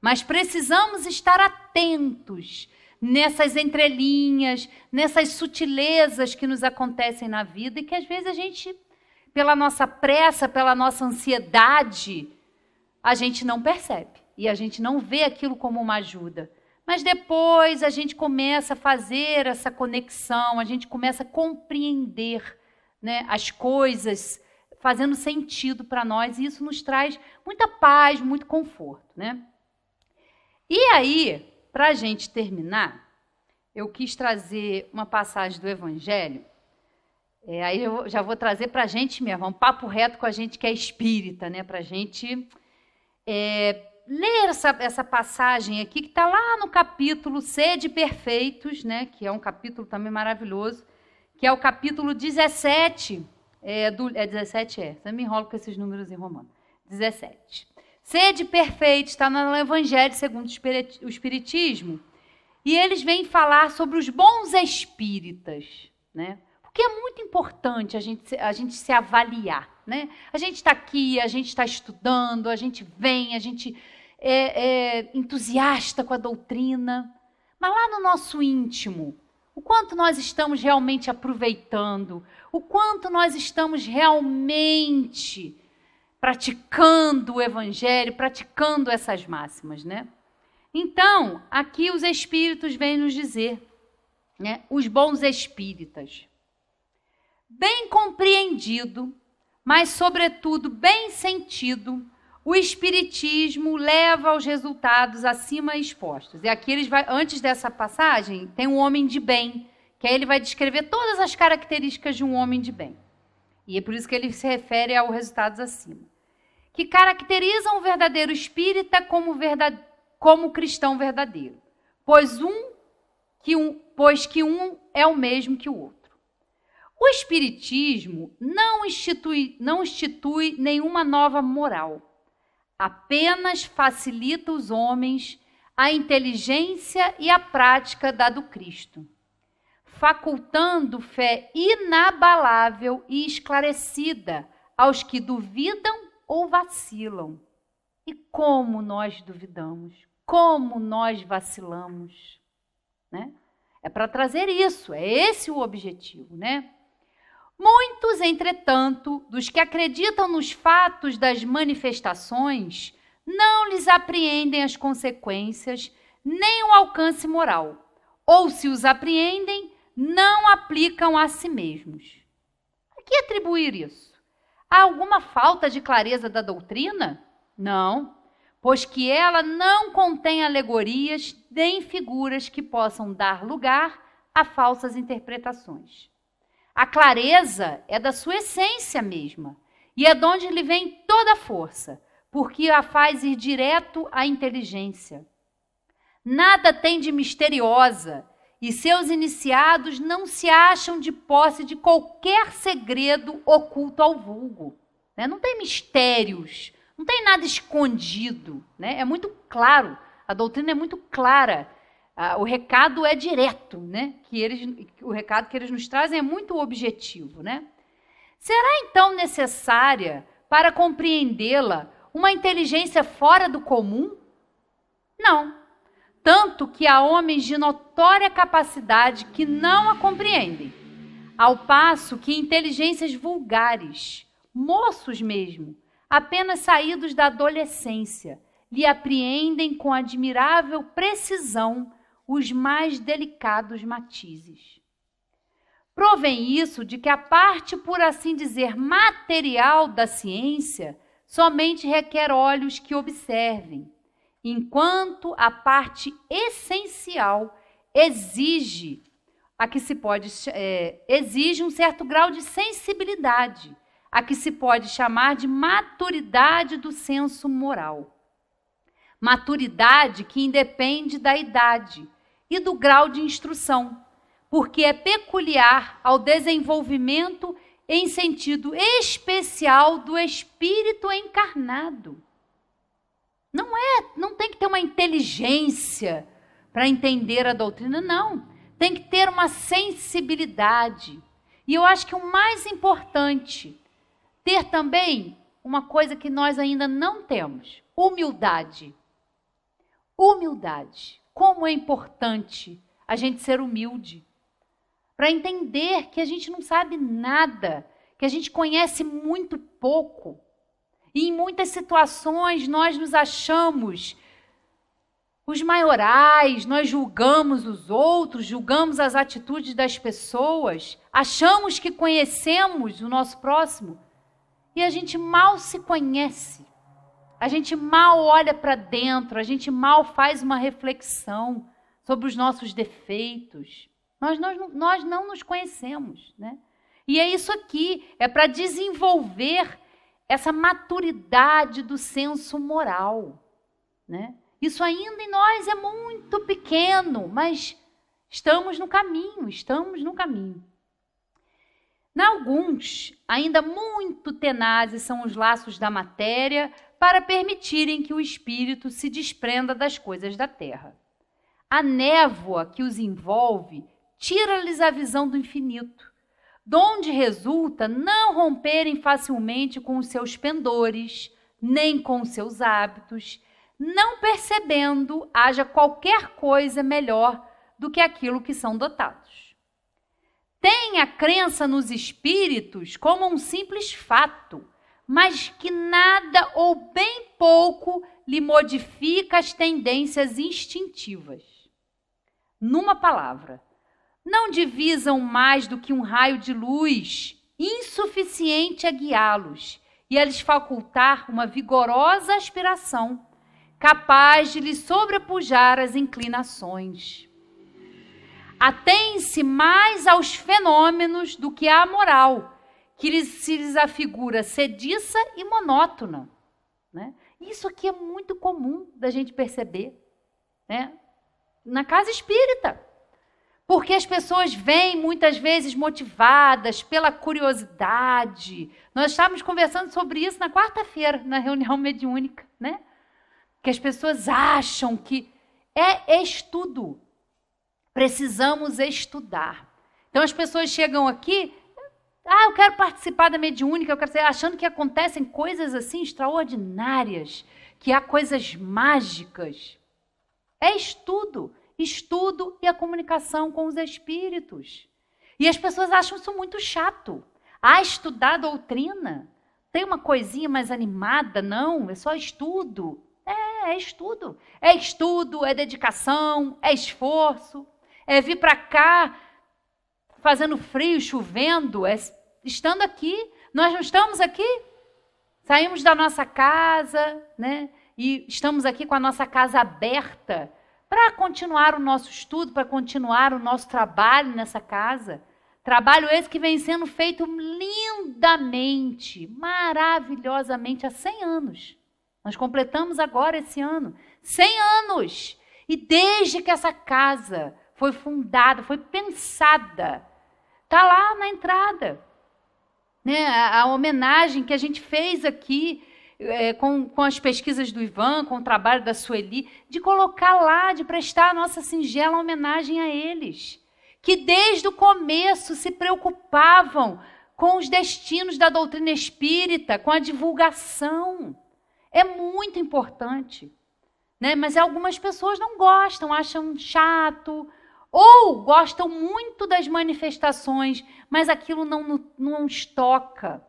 Speaker 2: Mas precisamos estar atentos nessas entrelinhas, nessas sutilezas que nos acontecem na vida e que às vezes a gente, pela nossa pressa, pela nossa ansiedade, a gente não percebe e a gente não vê aquilo como uma ajuda. Mas depois a gente começa a fazer essa conexão, a gente começa a compreender, né, as coisas, fazendo sentido para nós, e isso nos traz muita paz, muito conforto, né? E aí, para a gente terminar, eu quis trazer uma passagem do Evangelho, aí eu já vou trazer para a gente mesmo, um papo reto com a gente que é espírita, né? Para a gente ler essa passagem aqui, que está lá no capítulo Sede Perfeitos, né? Que é um capítulo também maravilhoso, que é o capítulo 17, 17 eu me enrolo com esses números em romano, 17. Sede perfeita, está no Evangelho segundo o Espiritismo, e eles vêm falar sobre os bons espíritas, né? Porque é muito importante a gente se avaliar, né? A gente está aqui, a gente está estudando, a gente vem, a gente é entusiasta com a doutrina, mas lá no nosso íntimo, o quanto nós estamos realmente aproveitando, o quanto nós estamos realmente praticando o Evangelho, praticando essas máximas, né? Então, aqui os Espíritos vêm nos dizer, né? Os bons espíritas. Bem compreendido, mas, sobretudo, bem sentido, o Espiritismo leva aos resultados acima expostos. E aqui antes dessa passagem, tem um homem de bem, que aí ele vai descrever todas as características de um homem de bem. E é por isso que ele se refere aos resultados acima. Que caracterizam o verdadeiro espírita como cristão verdadeiro. Pois que um é o mesmo que o outro. O Espiritismo não institui nenhuma nova moral. Apenas facilita os homens a inteligência e a prática da do Cristo, facultando fé inabalável e esclarecida aos que duvidam ou vacilam. E como nós duvidamos, como nós vacilamos, né? É para trazer isso, é esse o objetivo, né? Muitos, entretanto, dos que acreditam nos fatos das manifestações, não lhes apreendem as consequências, nem o alcance moral, ou se os apreendem, não aplicam a si mesmos. A que atribuir isso? Há alguma falta de clareza da doutrina? Não, pois que ela não contém alegorias nem figuras que possam dar lugar a falsas interpretações. A clareza é da sua essência mesma, e é de onde lhe vem toda a força, porque a faz ir direto à inteligência. Nada tem de misteriosa, e seus iniciados não se acham de posse de qualquer segredo oculto ao vulgo, né? Não tem mistérios, não tem nada escondido, né? É muito claro, a doutrina é muito clara. O recado é direto, né? O recado que eles nos trazem é muito objetivo, né? Será então necessária, para compreendê-la, uma inteligência fora do comum? Não. Tanto que há homens de notória capacidade que não a compreendem, ao passo que inteligências vulgares, moços mesmo, apenas saídos da adolescência, lhe apreendem com admirável precisão os mais delicados matizes. Provém isso de que a parte, por assim dizer, material da ciência somente requer olhos que observem, enquanto a parte essencial exige um certo grau de sensibilidade, a que se pode chamar de maturidade do senso moral. Maturidade que independe da idade e do grau de instrução, porque é peculiar ao desenvolvimento em sentido especial do espírito encarnado. Não tem que ter uma inteligência para entender a doutrina, não. Tem que ter uma sensibilidade. E eu acho que o mais importante, ter também uma coisa que nós ainda não temos, humildade. Humildade. Como é importante a gente ser humilde, para entender que a gente não sabe nada, que a gente conhece muito pouco. E em muitas situações nós nos achamos os maiorais, nós julgamos os outros, julgamos as atitudes das pessoas, achamos que conhecemos o nosso próximo. e a gente mal se conhece. A gente mal olha para dentro, a gente mal faz uma reflexão sobre os nossos defeitos. Nós não nos conhecemos, né? E é isso aqui, é para desenvolver essa maturidade do senso moral, né? Isso ainda em nós é muito pequeno, mas estamos no caminho. Alguns, ainda muito tenazes são os laços da matéria para permitirem que o espírito se desprenda das coisas da terra. A névoa que os envolve tira-lhes a visão do infinito, donde resulta não romperem facilmente com os seus pendores, nem com os seus hábitos, não percebendo haja qualquer coisa melhor do que aquilo que são dotados. Têm a crença nos espíritos como um simples fato, mas que nada ou bem pouco lhe modifica as tendências instintivas. Numa palavra, não divisam mais do que um raio de luz insuficiente a guiá-los e a lhes facultar uma vigorosa aspiração, capaz de lhes sobrepujar as inclinações. Atém-se mais aos fenômenos do que à moral, que se lhes afigura sediça e monótona, né? Isso aqui é muito comum da gente perceber, né? Na casa espírita. Porque as pessoas vêm muitas vezes motivadas pela curiosidade. Nós estávamos conversando sobre isso na quarta-feira, na reunião mediúnica, né? Que as pessoas acham que é estudo. Precisamos estudar. Então as pessoas chegam aqui, eu quero participar da mediúnica, eu quero ser, achando que acontecem coisas assim extraordinárias, que há coisas mágicas. É estudo. Estudo e a comunicação com os espíritos. E as pessoas acham isso muito chato. Estudar doutrina? Tem uma coisinha mais animada? Não, é só estudo. É estudo. É estudo, é dedicação, é esforço. É vir para cá fazendo frio, chovendo, estando aqui. Nós não estamos aqui? Saímos da nossa casa, né? E estamos aqui com a nossa casa aberta para continuar o nosso estudo, para continuar o nosso trabalho nessa casa. Trabalho esse que vem sendo feito lindamente, maravilhosamente há 100 anos. Nós completamos agora esse ano 100 anos. E desde que essa casa foi fundada, foi pensada, está lá na entrada. Né? A homenagem que a gente fez aqui, com as pesquisas do Ivan, com o trabalho da Sueli, de colocar lá, de prestar a nossa singela homenagem a eles, que desde o começo se preocupavam com os destinos da doutrina espírita, com a divulgação. É muito importante, né? Mas algumas pessoas não gostam, acham chato, ou gostam muito das manifestações, mas aquilo não os toca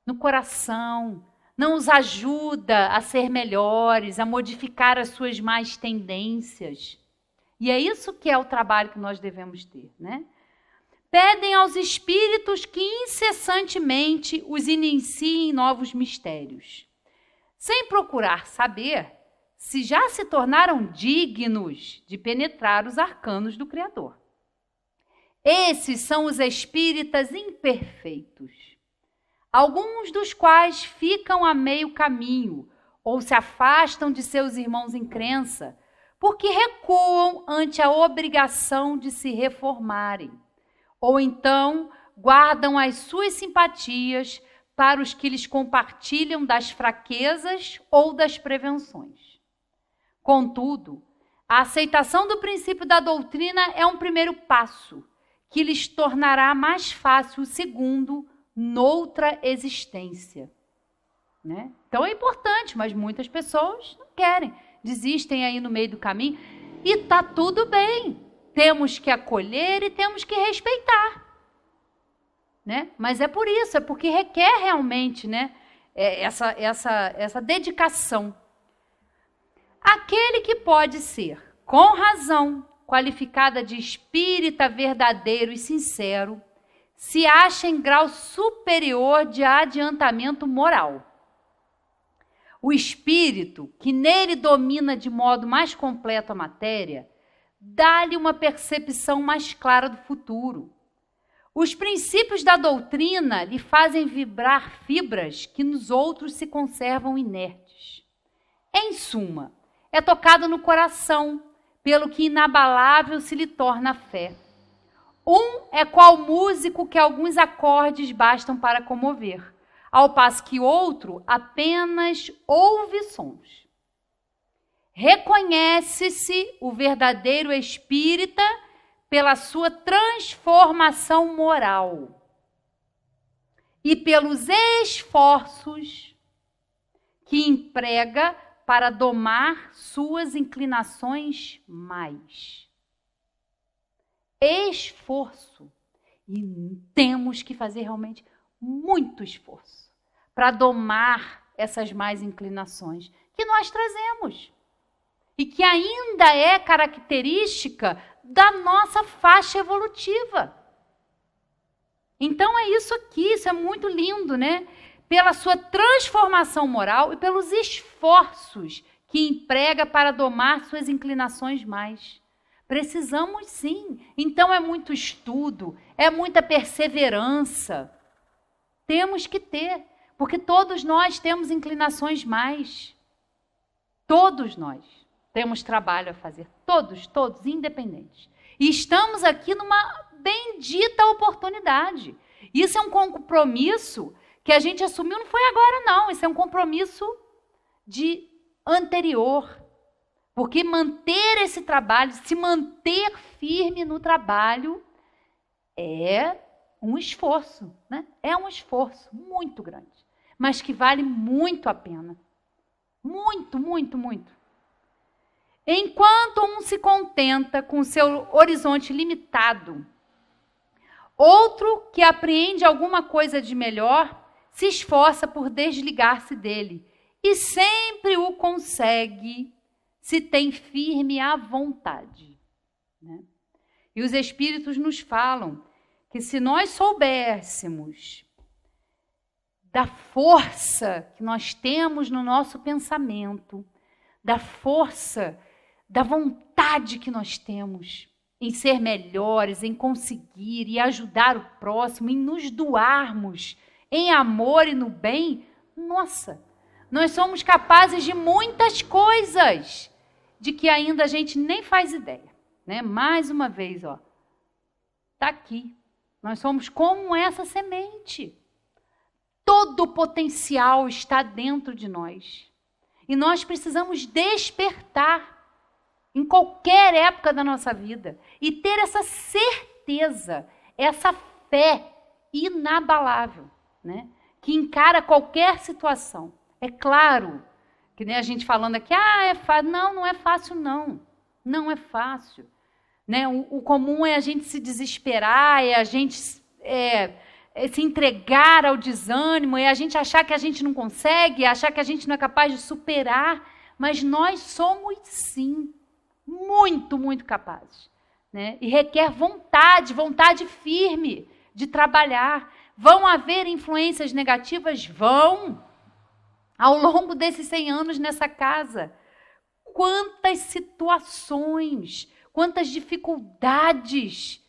Speaker 2: no coração, não os ajuda a ser melhores, a modificar as suas más tendências. E é isso que é o trabalho que nós devemos ter, né? Pedem aos espíritos que incessantemente os iniciem novos mistérios, sem procurar saber se já se tornaram dignos de penetrar os arcanos do Criador. Esses são os espíritas imperfeitos, alguns dos quais ficam a meio caminho ou se afastam de seus irmãos em crença, porque recuam ante a obrigação de se reformarem, ou então guardam as suas simpatias para os que lhes compartilham das fraquezas ou das prevenções. Contudo, a aceitação do princípio da doutrina é um primeiro passo, que lhes tornará mais fácil o segundo, noutra existência. Né? Então é importante, mas muitas pessoas não querem, desistem aí no meio do caminho, e está tudo bem. Temos que acolher e temos que respeitar. Né? Mas é por isso, é porque requer realmente, né, essa dedicação. Aquele que pode ser, com razão, qualificada de espírita verdadeiro e sincero, se acha em grau superior de adiantamento moral. O espírito, que nele domina de modo mais completo a matéria, dá-lhe uma percepção mais clara do futuro. Os princípios da doutrina lhe fazem vibrar fibras que nos outros se conservam inertes. Em suma, é tocado no coração, pelo que inabalável se lhe torna a fé. Um é qual músico que alguns acordes bastam para comover, ao passo que outro apenas ouve sons. Reconhece-se o verdadeiro espírita pela sua transformação moral e pelos esforços que emprega para domar suas inclinações mais. Esforço. E temos que fazer realmente muito esforço para domar essas más inclinações que nós trazemos e que ainda é característica da nossa faixa evolutiva. Então é isso aqui, isso é muito lindo, né? Pela sua transformação moral e pelos esforços que emprega para domar suas inclinações mais. Precisamos sim. Então é muito estudo, é muita perseverança. Temos que ter, porque todos nós temos inclinações mais. Todos nós temos trabalho a fazer. Todos, independentes. E estamos aqui numa bendita oportunidade. Isso é um compromisso que a gente assumiu, não foi agora não. Isso é um compromisso de anterior. Porque manter esse trabalho, se manter firme no trabalho, é um esforço, né? É um esforço muito grande, mas que vale muito a pena. Muito, muito, muito. Enquanto um se contenta com seu horizonte limitado, outro que apreende alguma coisa de melhor, se esforça por desligar-se dele e sempre o consegue se tem firme a vontade. Né? E os Espíritos nos falam que se nós soubéssemos da força que nós temos no nosso pensamento, da força, da vontade que nós temos em ser melhores, em conseguir e ajudar o próximo, em nos doarmos em amor e no bem, nossa, nós somos capazes de muitas coisas de que ainda a gente nem faz ideia. Né? Mais uma vez, ó, está aqui. Nós somos como essa semente. Todo o potencial está dentro de nós. E nós precisamos despertar em qualquer época da nossa vida e ter essa certeza, essa fé inabalável, né? Que encara qualquer situação. É claro que nem a gente falando aqui, é fácil. Não, não é fácil, não. Não é fácil. Né? O comum é a gente se desesperar, é a gente se entregar ao desânimo, é a gente achar que a gente não consegue, achar que a gente não é capaz de superar. Mas nós somos, sim, muito, muito capazes. Né? E requer vontade firme de trabalhar. Vão haver influências negativas? Vão. Ao longo desses 100 anos nessa casa, quantas situações, quantas dificuldades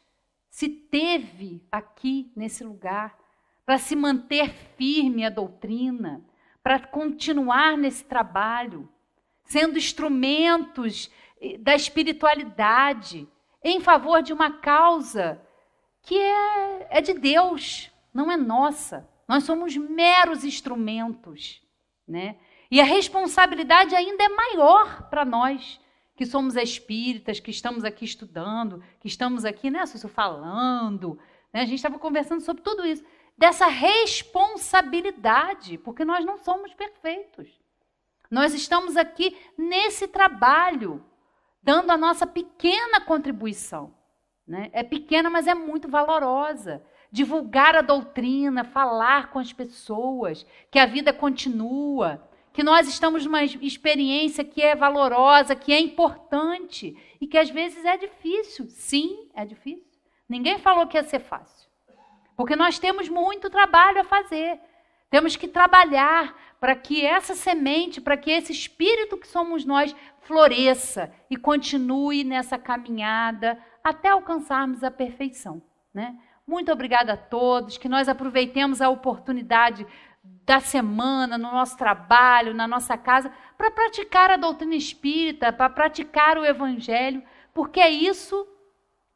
Speaker 2: se teve aqui nesse lugar para se manter firme a doutrina, para continuar nesse trabalho, sendo instrumentos da espiritualidade em favor de uma causa que é de Deus, não é nossa. Nós somos meros instrumentos. Né? E a responsabilidade ainda é maior para nós, que somos espíritas, que estamos aqui estudando, que estamos aqui, né, Sussu, falando. Né? A gente estava conversando sobre tudo isso. Dessa responsabilidade, porque nós não somos perfeitos. Nós estamos aqui nesse trabalho, dando a nossa pequena contribuição. Né? É pequena, mas é muito valorosa. Divulgar a doutrina, falar com as pessoas, que a vida continua, que nós estamos numa experiência que é valorosa, que é importante e que às vezes é difícil. Sim, é difícil. Ninguém falou que ia ser fácil. Porque nós temos muito trabalho a fazer. Temos que trabalhar para que essa semente, para que esse espírito que somos nós floresça e continue nessa caminhada até alcançarmos a perfeição, né? Muito obrigada a todos, que nós aproveitemos a oportunidade da semana, no nosso trabalho, na nossa casa, para praticar a doutrina espírita, para praticar o evangelho, porque é isso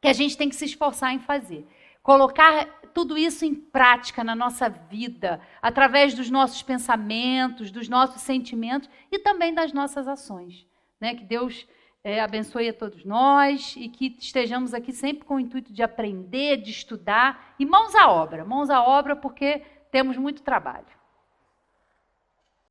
Speaker 2: que a gente tem que se esforçar em fazer. Colocar tudo isso em prática na nossa vida, através dos nossos pensamentos, dos nossos sentimentos e também das nossas ações, né? Que Deus abençoe a todos nós e que estejamos aqui sempre com o intuito de aprender, de estudar e mãos à obra, porque temos muito trabalho.